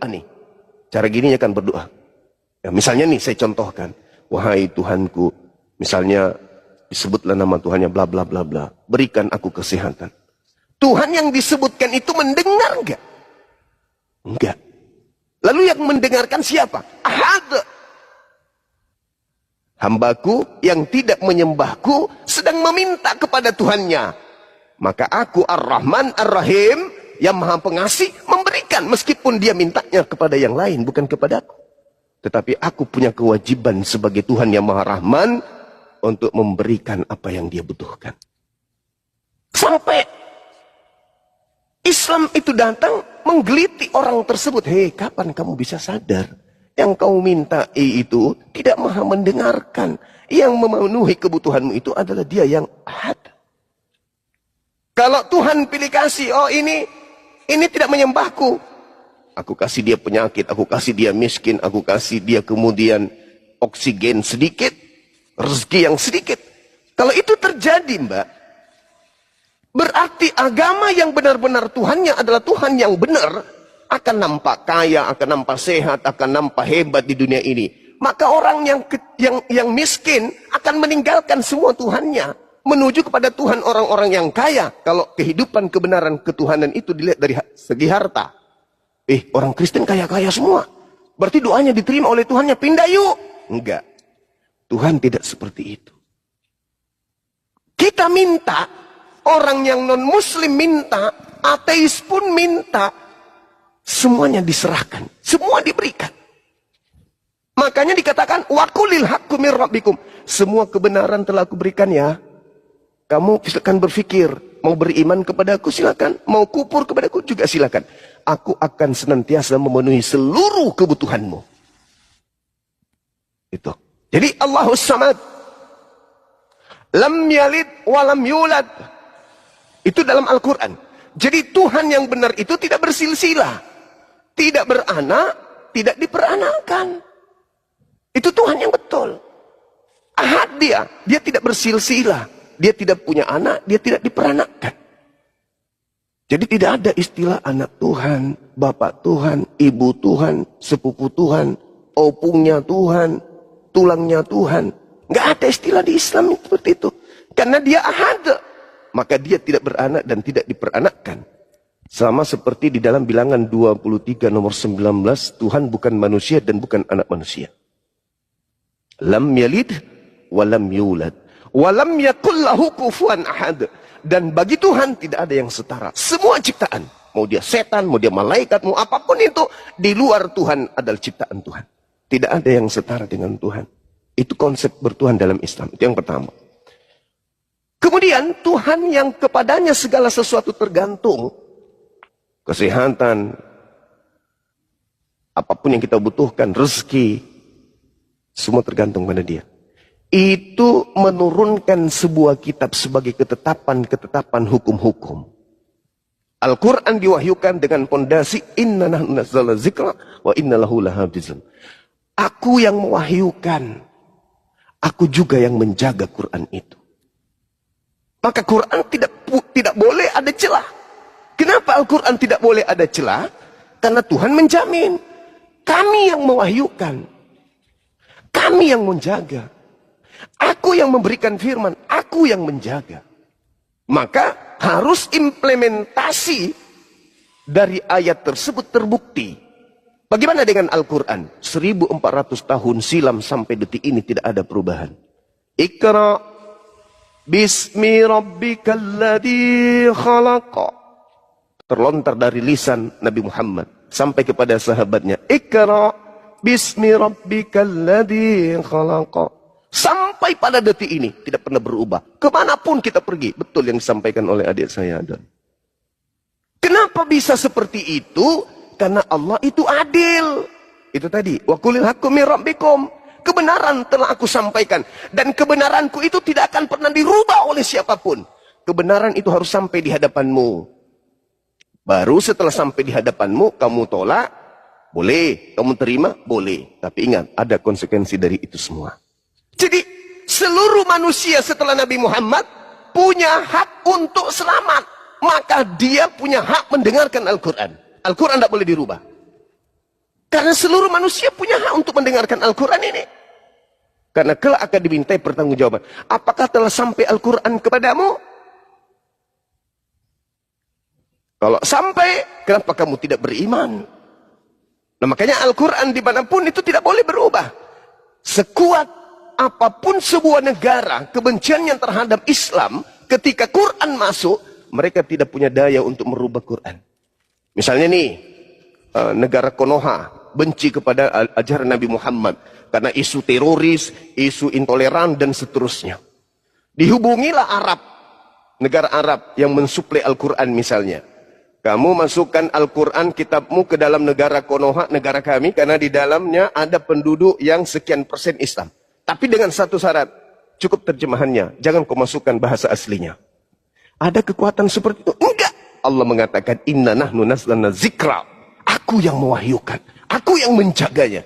nih. Cara gini akan berdoa. Ya, misalnya nih saya contohkan. Wahai Tuhanku, misalnya disebutlah nama Tuhannya bla bla bla bla. Berikan aku kesehatan. Tuhan yang disebutkan itu mendengar enggak? Enggak. Lalu yang mendengarkan siapa? Ahad. Hambaku yang tidak menyembahku sedang meminta kepada Tuhannya. Maka aku Ar-Rahman Ar-Rahim yang Maha Pengasih memberikan meskipun dia mintanya kepada yang lain bukan kepada aku. Tetapi aku punya kewajiban sebagai Tuhan yang Maha Rahman untuk memberikan apa yang dia butuhkan. Sampai Islam itu datang menggeliti orang tersebut. Hei, kapan kamu bisa sadar? Yang kau minta itu tidak maha mendengarkan. Yang memenuhi kebutuhanmu itu adalah dia yang ahad. Kalau Tuhan pilih kasih, oh ini tidak menyembahku. Aku kasih dia penyakit, aku kasih dia miskin, aku kasih dia kemudian oksigen sedikit, rezeki yang sedikit. Kalau itu terjadi, Mbak, berarti agama yang benar-benar Tuhannya adalah Tuhan yang benar, akan nampak kaya, akan nampak sehat, akan nampak hebat di dunia ini. Maka orang yang miskin akan meninggalkan semua Tuhannya, menuju kepada Tuhan orang-orang yang kaya. Kalau kehidupan kebenaran ketuhanan itu dilihat dari segi harta. Orang Kristen kaya-kaya semua. Berarti doanya diterima oleh Tuhannya, pindah yuk. Enggak. Tuhan tidak seperti itu. Kita minta, orang yang non-muslim minta, ateis pun minta, semuanya diserahkan, semua diberikan. Makanya dikatakan, waqulil haqqu mir rabbikum. Semua kebenaran telah aku berikan ya. Kamu silakan berpikir, mau beriman kepadaku silakan, mau kufur kepadaku juga silakan. Aku akan senantiasa memenuhi seluruh kebutuhanmu. Itu. Jadi Allahus Samad, lam yalid walam yulad. Itu dalam Al-Quran. Jadi Tuhan yang benar itu tidak bersilsilah, tidak beranak, tidak diperanakan. Itu Tuhan yang betul. Ahad dia tidak bersilsilah. Dia tidak punya anak, dia tidak diperanakkan. Jadi tidak ada istilah anak Tuhan, bapak Tuhan, ibu Tuhan, sepupu Tuhan, opungnya Tuhan, tulangnya Tuhan. Nggak ada istilah di Islam seperti itu. Karena dia ahad. Maka dia tidak beranak dan tidak diperanakkan. Sama seperti di dalam bilangan 23 nomor 19, Tuhan bukan manusia dan bukan anak manusia. Lam yalid walam yulad. Walam yakul lahu kufuwan ahad. Dan bagi Tuhan tidak ada yang setara. Semua ciptaan, mau dia setan, mau dia malaikat, mau apapun itu, di luar Tuhan adalah ciptaan Tuhan. Tidak ada yang setara dengan Tuhan. Itu konsep bertuhan dalam Islam. Itu yang pertama. Kemudian Tuhan yang kepadanya segala sesuatu tergantung. Kesehatan, apapun yang kita butuhkan, rezeki, semua tergantung pada dia. Itu menurunkan sebuah kitab sebagai ketetapan hukum-hukum. Al-Quran diwahyukan dengan pondasi inna nahnu nazzalna dzikra wa inna lahu lahafizun. Aku yang mewahyukan, aku juga yang menjaga Quran itu. Maka Quran tidak boleh ada celah. Kenapa Al-Quran tidak boleh ada celah? Karena Tuhan menjamin. Kami yang mewahyukan, kami yang menjaga. Aku yang memberikan firman, aku yang menjaga. Maka harus implementasi dari ayat tersebut terbukti. Bagaimana dengan Al-Quran? 1400 tahun silam sampai detik ini tidak ada perubahan. Iqra bismi rabbikal ladzi khalaq. Terlontar dari lisan Nabi Muhammad sampai kepada sahabatnya. Iqra bismi rabbikal ladzi khalaq. Sampai pada detik ini tidak pernah berubah. Kemanapun kita pergi, betul yang disampaikan oleh adik saya Adon. Kenapa bisa seperti itu? Karena Allah itu adil. Itu tadi, wa qulil haqqu mir rabbikum. Kebenaran telah aku sampaikan, dan kebenaranku itu tidak akan pernah dirubah oleh siapapun. Kebenaran itu harus sampai di hadapanmu. Baru setelah sampai di hadapanmu, kamu tolak, boleh. Kamu terima, boleh. Tapi ingat, ada konsekuensi dari itu semua. Jadi seluruh manusia setelah Nabi Muhammad punya hak untuk selamat. Maka dia punya hak mendengarkan Al-Quran. Al-Quran tidak boleh dirubah. Karena seluruh manusia punya hak untuk mendengarkan Al-Quran ini. Karena kelak akan dimintai pertanggungjawaban. Apakah telah sampai Al-Quran kepadamu? Kalau sampai, kenapa kamu tidak beriman? Nah, makanya Al-Quran dimanapun itu tidak boleh berubah. Sekuat apapun sebuah negara, kebenciannya terhadap Islam, ketika Quran masuk, mereka tidak punya daya untuk merubah Quran. Misalnya nih, negara Konoha benci kepada ajaran Nabi Muhammad karena isu teroris, isu intoleran, dan seterusnya. Dihubungilah Arab, negara Arab yang mensuplai Al-Quran misalnya. Kamu masukkan Al-Quran kitabmu ke dalam negara Konoha, negara kami, karena di dalamnya ada penduduk yang sekian persen Islam. Tapi dengan satu syarat, cukup terjemahannya, jangan kau masukkan bahasa aslinya. Ada kekuatan seperti itu? Enggak. Allah mengatakan, inna nahnu nazzalna zikra. Aku yang mewahyukan, aku yang menjaganya.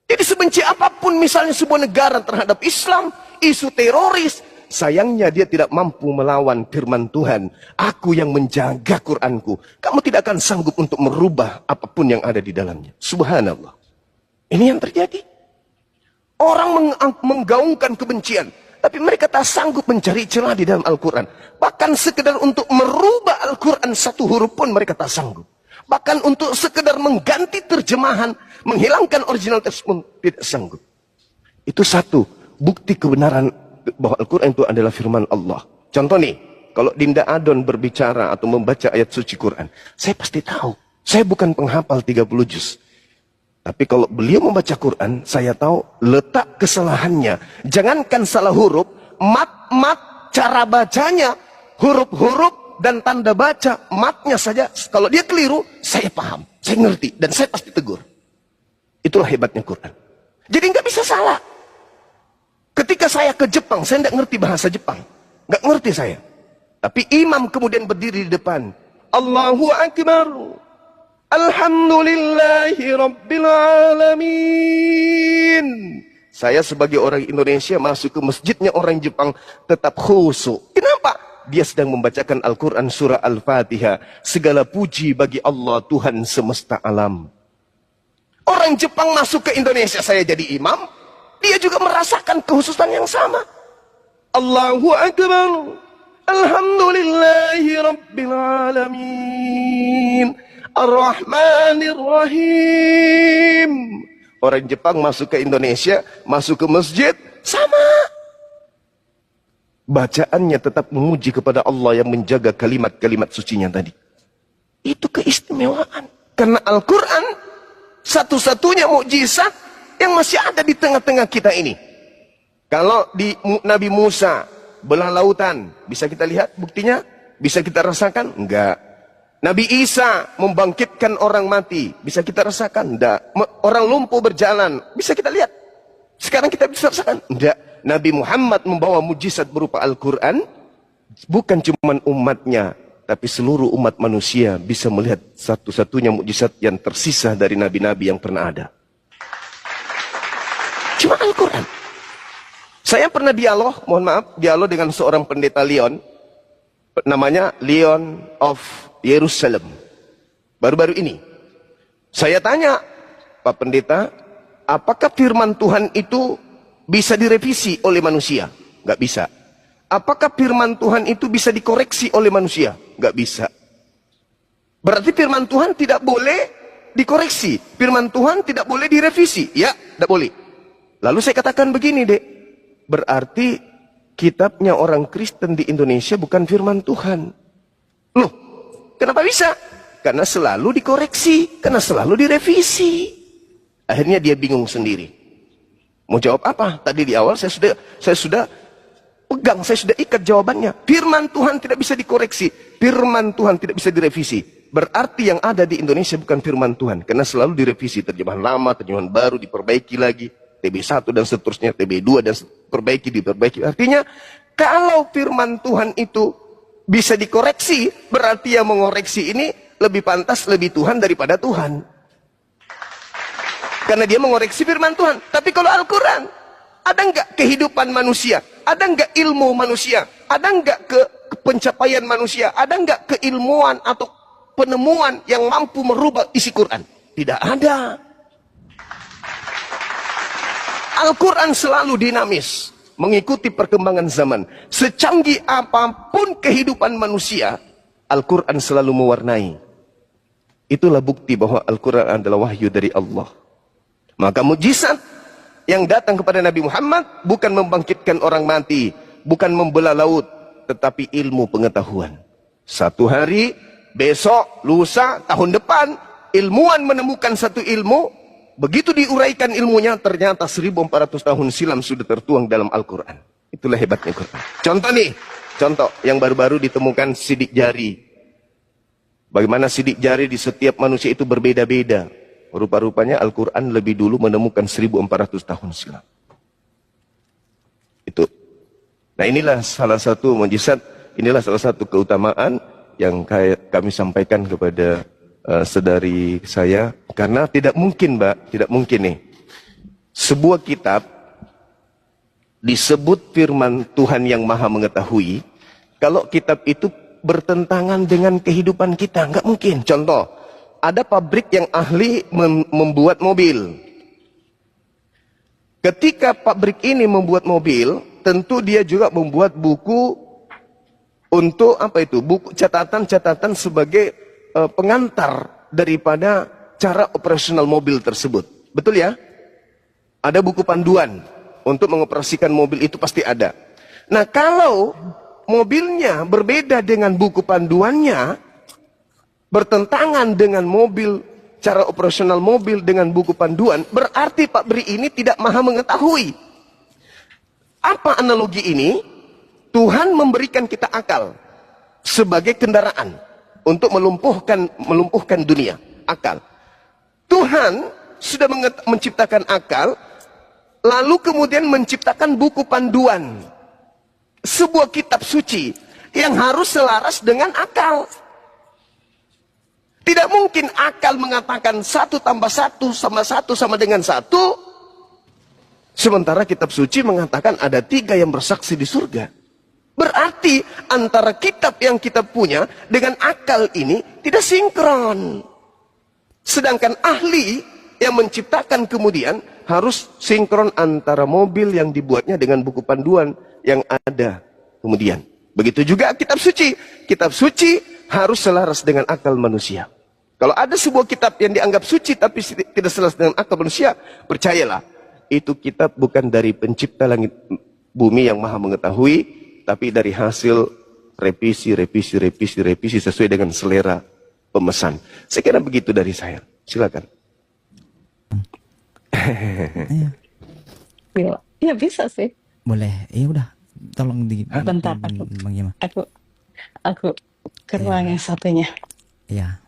Jadi sebenci apapun misalnya sebuah negara terhadap Islam, isu teroris, sayangnya dia tidak mampu melawan firman Tuhan. Aku yang menjaga Quranku. Kamu tidak akan sanggup untuk merubah apapun yang ada di dalamnya. Subhanallah. Ini yang terjadi. Orang menggaungkan kebencian, tapi mereka tak sanggup mencari celah di dalam Al-Quran. Bahkan sekedar untuk merubah Al-Quran satu huruf pun mereka tak sanggup. Bahkan untuk sekedar mengganti terjemahan, menghilangkan original teks pun tidak sanggup. Itu satu bukti kebenaran bahwa Al-Quran itu adalah firman Allah. Contoh nih, kalau Dinda Adon berbicara atau membaca ayat suci Quran, saya pasti tahu. Saya bukan penghafal 30 juz. Tapi kalau beliau membaca Quran, saya tahu letak kesalahannya. Jangankan salah huruf, mat, cara bacanya, huruf-huruf dan tanda baca, matnya saja. Kalau dia keliru, saya paham, saya ngerti, dan saya pasti tegur. Itulah hebatnya Quran. Jadi nggak bisa salah. Ketika saya ke Jepang, saya tidak ngerti bahasa Jepang. Nggak ngerti saya. Tapi imam kemudian berdiri di depan. Allahu Akbar. Alhamdulillahi Rabbil Alamin. Saya sebagai orang Indonesia masuk ke masjidnya orang Jepang tetap khusyuk. Kenapa? Dia sedang membacakan Al-Quran surah Al-Fatihah. Segala puji bagi Allah Tuhan semesta alam. Orang Jepang masuk ke Indonesia, saya jadi imam. Dia juga merasakan kekhususan yang sama. Allahu Akbar. Alhamdulillahi Rabbil Alamin. Ar-Rahmanir Rahim. Orang Jepang masuk ke Indonesia, masuk ke masjid, sama. Bacaannya tetap memuji kepada Allah yang menjaga kalimat-kalimat sucinya tadi. Itu keistimewaan. Karena Al-Quran satu-satunya mukjizat yang masih ada di tengah-tengah kita ini. Kalau di Nabi Musa belah lautan, bisa kita lihat buktinya? Bisa kita rasakan? Enggak. Nabi Isa membangkitkan orang mati, bisa kita rasakan? Enggak. Orang lumpuh berjalan, bisa kita lihat? Sekarang kita bisa rasakan? Enggak. Nabi Muhammad membawa mujizat berupa Al-Quran, bukan cuma umatnya, tapi seluruh umat manusia bisa melihat satu-satunya mujizat yang tersisa dari nabi-nabi yang pernah ada. Cuma Al-Quran. Saya pernah dialog, mohon maaf, dialog dengan seorang pendeta Leon, namanya Leon of Yerusalem. Baru-baru ini. Saya tanya, Pak Pendeta, apakah firman Tuhan itu bisa direvisi oleh manusia? Nggak bisa. Apakah firman Tuhan itu bisa dikoreksi oleh manusia? Nggak bisa. Berarti firman Tuhan tidak boleh dikoreksi. Firman Tuhan tidak boleh direvisi. Ya, tidak boleh. Lalu saya katakan begini, Dek. Berarti kitabnya orang Kristen di Indonesia bukan firman Tuhan. Loh, kenapa bisa? Karena selalu dikoreksi, karena selalu direvisi. Akhirnya dia bingung sendiri. Mau jawab apa? Tadi di awal saya sudah pegang, saya sudah ikat jawabannya. Firman Tuhan tidak bisa dikoreksi, firman Tuhan tidak bisa direvisi. Berarti yang ada di Indonesia bukan firman Tuhan, karena selalu direvisi, terjemahan lama, terjemahan baru, diperbaiki lagi, TB1 dan seterusnya, TB2 dan diperbaiki. Artinya, kalau firman Tuhan itu bisa dikoreksi, berarti yang mengoreksi ini lebih pantas, lebih Tuhan daripada Tuhan. Karena dia mengoreksi firman Tuhan. Tapi kalau Al-Quran, ada nggak kehidupan manusia? Ada nggak ilmu manusia? Ada nggak pencapaian manusia? Ada nggak keilmuan atau penemuan yang mampu merubah isi Quran? Tidak ada. Al-Quran selalu dinamis, mengikuti perkembangan zaman. Secanggih apapun kehidupan manusia, Al-Quran selalu mewarnai. Itulah bukti bahwa Al-Quran adalah wahyu dari Allah. Maka mujizat yang datang kepada Nabi Muhammad bukan membangkitkan orang mati, bukan membelah laut, tetapi ilmu pengetahuan. Satu hari, besok, lusa, tahun depan, ilmuwan menemukan satu ilmu, begitu diuraikan ilmunya, ternyata 1400 tahun silam sudah tertuang dalam Al-Quran. Itulah hebatnya Quran. Contoh nih, contoh yang baru-baru ditemukan sidik jari. Bagaimana sidik jari di setiap manusia itu berbeda-beda. Rupa-rupanya Al-Quran lebih dulu menemukan 1400 tahun silam. Itu. Nah inilah salah satu mujizat, inilah salah satu keutamaan yang kami sampaikan kepada saudari saya. Karena tidak mungkin Mbak, tidak mungkin nih. Sebuah kitab disebut firman Tuhan yang maha mengetahui, kalau kitab itu bertentangan dengan kehidupan kita, nggak mungkin. Contoh, ada pabrik yang ahli membuat mobil. Ketika pabrik ini membuat mobil, tentu dia juga membuat buku untuk apa itu? Buku catatan-catatan sebagai pengantar daripada cara operasional mobil tersebut. Betul ya? Ada buku panduan untuk mengoperasikan mobil itu pasti ada. Nah, kalau mobilnya berbeda dengan buku panduannya, bertentangan dengan mobil, cara operasional mobil dengan buku panduan, berarti pabrik ini tidak maha mengetahui. Apa analogi ini? Tuhan memberikan kita akal sebagai kendaraan untuk melumpuhkan dunia. Akal. Tuhan sudah menciptakan akal, lalu kemudian menciptakan buku panduan. Sebuah kitab suci yang harus selaras dengan akal. Tidak mungkin akal mengatakan 1 tambah 1 sama 1 sama dengan 1. Sementara kitab suci mengatakan ada 3 yang bersaksi di surga. Berarti antara kitab yang kita punya dengan akal ini tidak sinkron. Sedangkan ahli yang menciptakan kemudian harus sinkron antara mobil yang dibuatnya dengan buku panduan yang ada kemudian. Begitu juga kitab suci. Kitab suci harus selaras dengan akal manusia. Kalau ada sebuah kitab yang dianggap suci tapi tidak selaras dengan akal manusia, percayalah, itu kitab bukan dari pencipta langit bumi yang maha mengetahui, tapi dari hasil revisi sesuai dengan selera pemesan. Saya kira begitu dari saya. Silakan. Ya bisa sih. Boleh, ya udah, tolong Bentar, aku ke ruang yang satunya. Ya,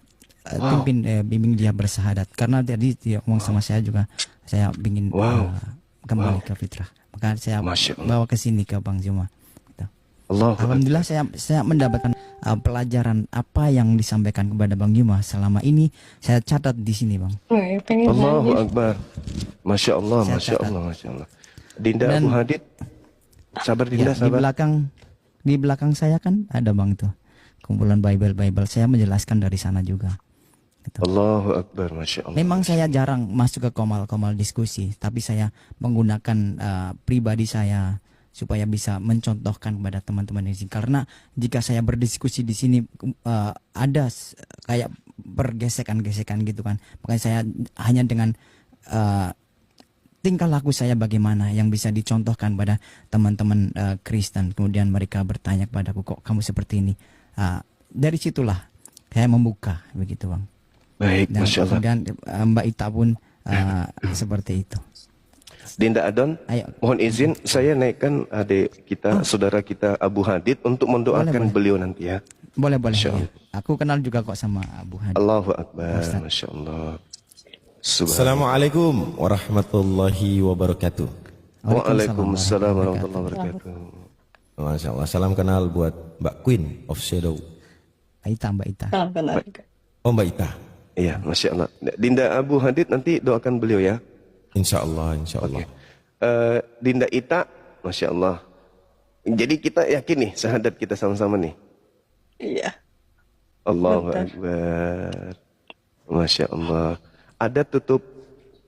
bimbing dia bersahadat. Karena tadi dia ngomong sama saya juga, saya ingin kembali ke fitrah. Maka saya bawa ke sini ke Bang Juma. Gitu. Alhamdulillah saya mendapatkan pelajaran apa yang disampaikan kepada Bang Juma selama ini. Saya catat di sini, Bang. Allahu Akbar. Masya Allah, Masya Allah, Masya Allah. Dinda Abu Hadid, sabar Dinda, ya, sabar. Di belakang saya kan ada Bang tuh kumpulan Bible. Saya menjelaskan dari sana juga. Gitu. Allahu Akbar, Masya Allah. Memang saya jarang masuk ke komal diskusi, tapi saya menggunakan pribadi saya supaya bisa mencontohkan kepada teman-teman di sini. Karena jika saya berdiskusi di sini ada kayak pergesekan-gesekan gitu kan, makanya saya hanya dengan tingkah laku saya bagaimana yang bisa dicontohkan pada teman-teman Kristen. Kemudian mereka bertanya kepadaku, kok kamu seperti ini? Dari situlah saya membuka, begitu Bang. Baik, Dan Masya Allah. kemudian Mbak Ita pun seperti itu. Dinda Adon, mohon izin saya naikkan adik kita, saudara kita Abu Hadid untuk mendoakan beliau nanti ya. Boleh. Ya. Aku kenal juga kok sama Abu Hadid. Allahu Akbar, Masya Allah. Assalamualaikum warahmatullahi wabarakatuh. Waalaikumsalam warahmatullahi wabarakatuh. Masya Allah, salam kenal buat Mbak Queen of Shadow. Mbak Ita. Salam kenal juga. Oh Mbak Ita. Iya, Masya Allah. Dinda Abu Hadid nanti doakan beliau ya. Insya Allah, Insya Allah. Dinda Ita, Masya Allah. Jadi kita yakin nih, syahadat kita sama-sama nih. Iya. Allahu Akbar. Masya Allah. Ada tutup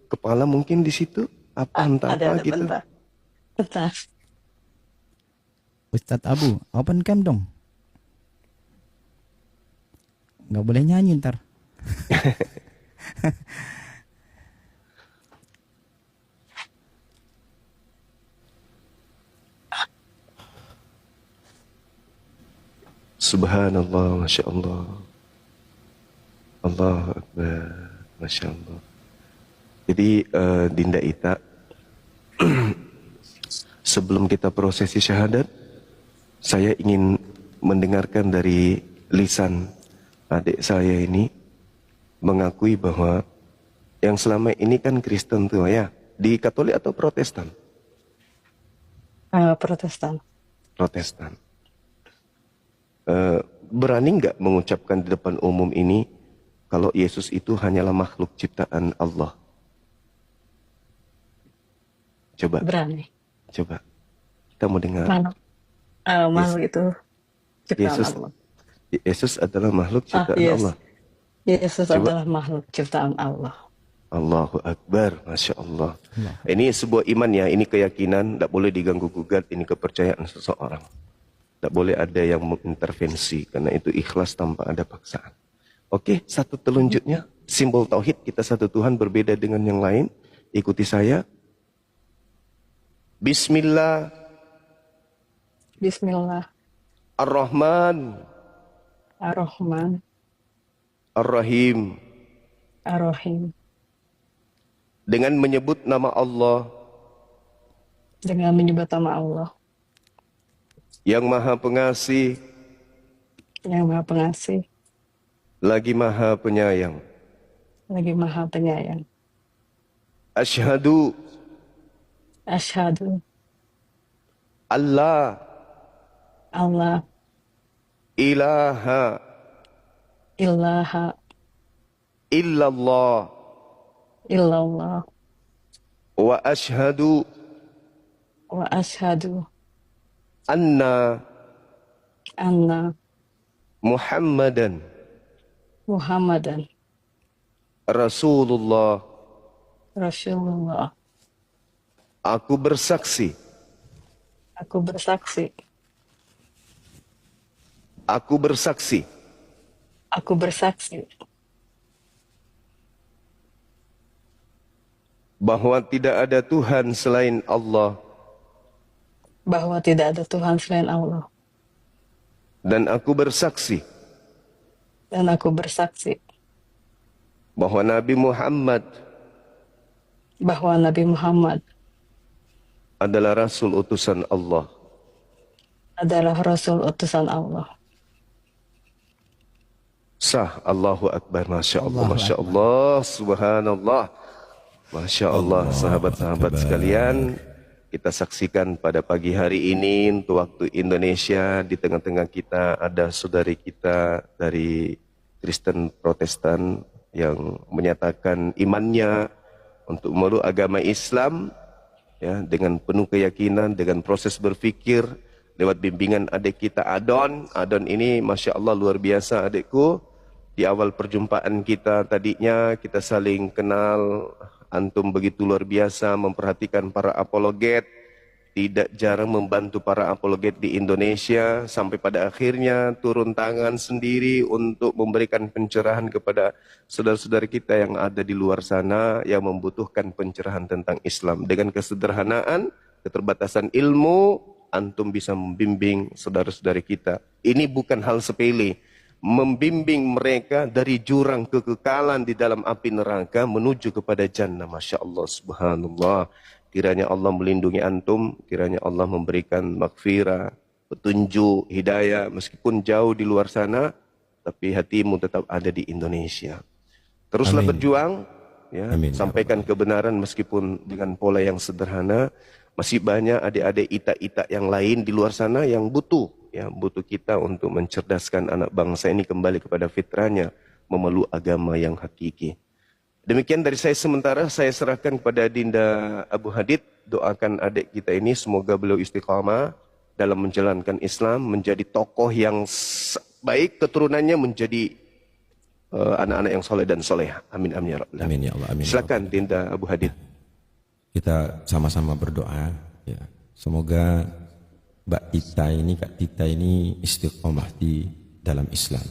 kepala mungkin di situ? Apa entah Ada, apa gitu. bentar. Bentar. Ustadz Abu, open cam dong. Nggak boleh nyanyi ntar. Subhanallah, Masya Allah. Allahu Akbar, Masya Allah. Jadi Dinda Ita, sebelum kita prosesi syahadat, saya ingin mendengarkan dari lisan adik saya ini mengakui bahwa yang selama ini kan Kristen tuh ya, di Katolik atau Protestan? Protestan. Protestan. Berani nggak mengucapkan di depan umum ini kalau Yesus itu hanyalah makhluk ciptaan Allah? Coba, Berani. coba. Kita mau dengar. Makhluk, makhluk itu ciptaan Yesus, Allah. Yesus adalah makhluk ciptaan Yes. Allah. Yesus Coba. adalah makhluk ciptaan Allah. Allahu Akbar, Masya Allah. Ini sebuah iman ya, ini keyakinan, tidak boleh diganggu gugat, ini kepercayaan seseorang. Tidak boleh ada yang mengintervensi, karena itu ikhlas tanpa ada paksaan. Oke, satu telunjuknya, simbol tauhid kita satu Tuhan berbeda dengan yang lain. Ikuti saya. Bismillah, Bismillah. Ar-Rahman, Ar-Rahman. Ar-Rahim. Ar-Rahim. Dengan menyebut nama Allah Dengan menyebut nama Allah yang Maha Pengasih, yang Maha Pengasih, lagi Maha Penyayang. lagi Maha Penyayang. Asyhadu Asyhadu Allah Allah ilaha ilaha illallah illallah wa asyhadu wa asyhadu anna anna Muhammadan Muhammadan Rasulullah. Rasulullah. Aku bersaksi, Aku bersaksi, aku bersaksi aku bersaksi bahwa tidak ada Tuhan selain Allah, bahwa tidak ada Tuhan selain Allah. dan aku bersaksi Dan aku bersaksi bahwa Nabi Muhammad bahwa Nabi Muhammad adalah Rasul utusan Allah. adalah Rasul utusan Allah. Sah. Allahu Akbar. Masya Allah, Allahu Masya Allah, Subhanallah. Masya Allah, sahabat-sahabat sekalian, kita saksikan pada pagi hari ini untuk waktu Indonesia, di tengah-tengah kita ada saudari kita dari Kristen Protestan yang menyatakan imannya untuk memeluk agama Islam ya, dengan penuh keyakinan, dengan proses berfikir lewat bimbingan adik kita Adon. Adon ini Masya Allah luar biasa adikku. Di awal perjumpaan kita tadinya kita saling kenal. Antum begitu luar biasa memperhatikan para apologet, tidak jarang membantu para apologet di Indonesia, sampai pada akhirnya turun tangan sendiri untuk memberikan pencerahan kepada saudara-saudara kita yang ada di luar sana yang membutuhkan pencerahan tentang Islam. Dengan kesederhanaan, keterbatasan ilmu, antum bisa membimbing saudara-saudara kita. Ini bukan hal sepele. Membimbing mereka dari jurang kekekalan di dalam api neraka menuju kepada jannah. Masya Allah, subhanallah. Kiranya Allah melindungi antum, kiranya Allah memberikan maghfirah, petunjuk, hidayah, meskipun jauh di luar sana, tapi hatimu tetap ada di Indonesia. Teruslah Amin. berjuang, ya, Amin, ya sampaikan kebenaran meskipun dengan pola yang sederhana. Masih banyak adik-adik ita-ita yang lain di luar sana yang butuh, ya, butuh kita untuk mencerdaskan anak bangsa ini kembali kepada fitrahnya, memeluk agama yang hakiki. Demikian dari saya sementara, saya serahkan kepada Dinda Abu Hadid. Doakan adik kita ini, semoga beliau istiqamah dalam menjalankan Islam, menjadi tokoh yang baik, keturunannya menjadi anak-anak yang soleh dan soleh. Amin, amin ya Rabbal alamin. Amin ya Allah. Amin. Silakan Dinda Abu Hadid. kita sama-sama berdoa ya. Semoga Mbak Tita ini, Kak Tita ini istiqomah di dalam Islam.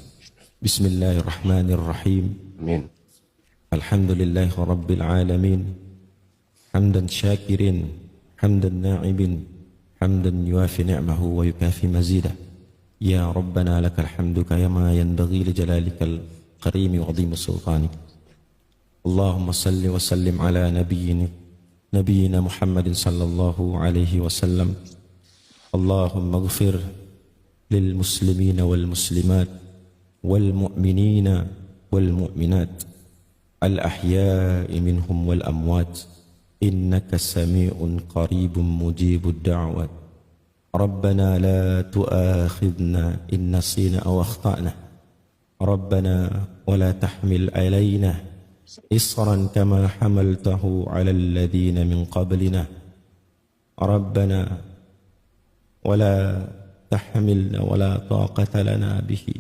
Bismillahirrahmanirrahim. Amin. Alhamdulillahi Rabbil Alamin. Hamdan syakirin, hamdan na'ibin, hamdan yuafi ni'mahu wa yukafi mazidah. Ya Rabbana lakal hamdu kama yanbaghi li jalalikal karimi wa azimi sultanik. Allahumma salli wa sallim ala nabiyyina Muhammadin sallallahu alaihi wasallam. Allahumma ighfir lil muslimina wal muslimat wal mu'minina wal mu'minat al ahya'i minhum wal amwat innaka sami'un qaribun mujibud da'wat. Rabbana la tu'akhidna in nasina aw akhtana. Rabbana wa la tahmil alaina isran kama hamaltahu 'ala alladhina min qablina. Rabbana wa la tahmilna wa la taqata lana bihi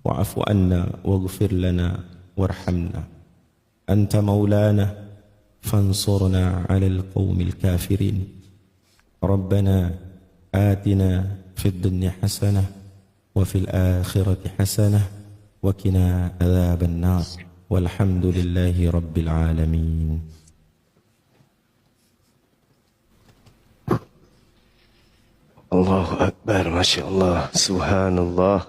wa'fu anna waghfir lana warhamna. Anta maulana fansurna 'alal qaumil kafirin. Rabbana atina fid dunya hasanah wa fil akhirati hasanah wa qina adzaban nar. Walhamdulillahi rabbil alamin. Allahu Akbar, Masya Allah, Subhanallah,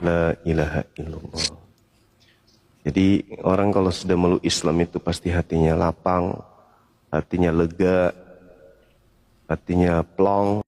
La ilaha illallah. Jadi orang kalau sudah meluk Islam itu pasti hatinya lapang, hatinya lega, hatinya plong.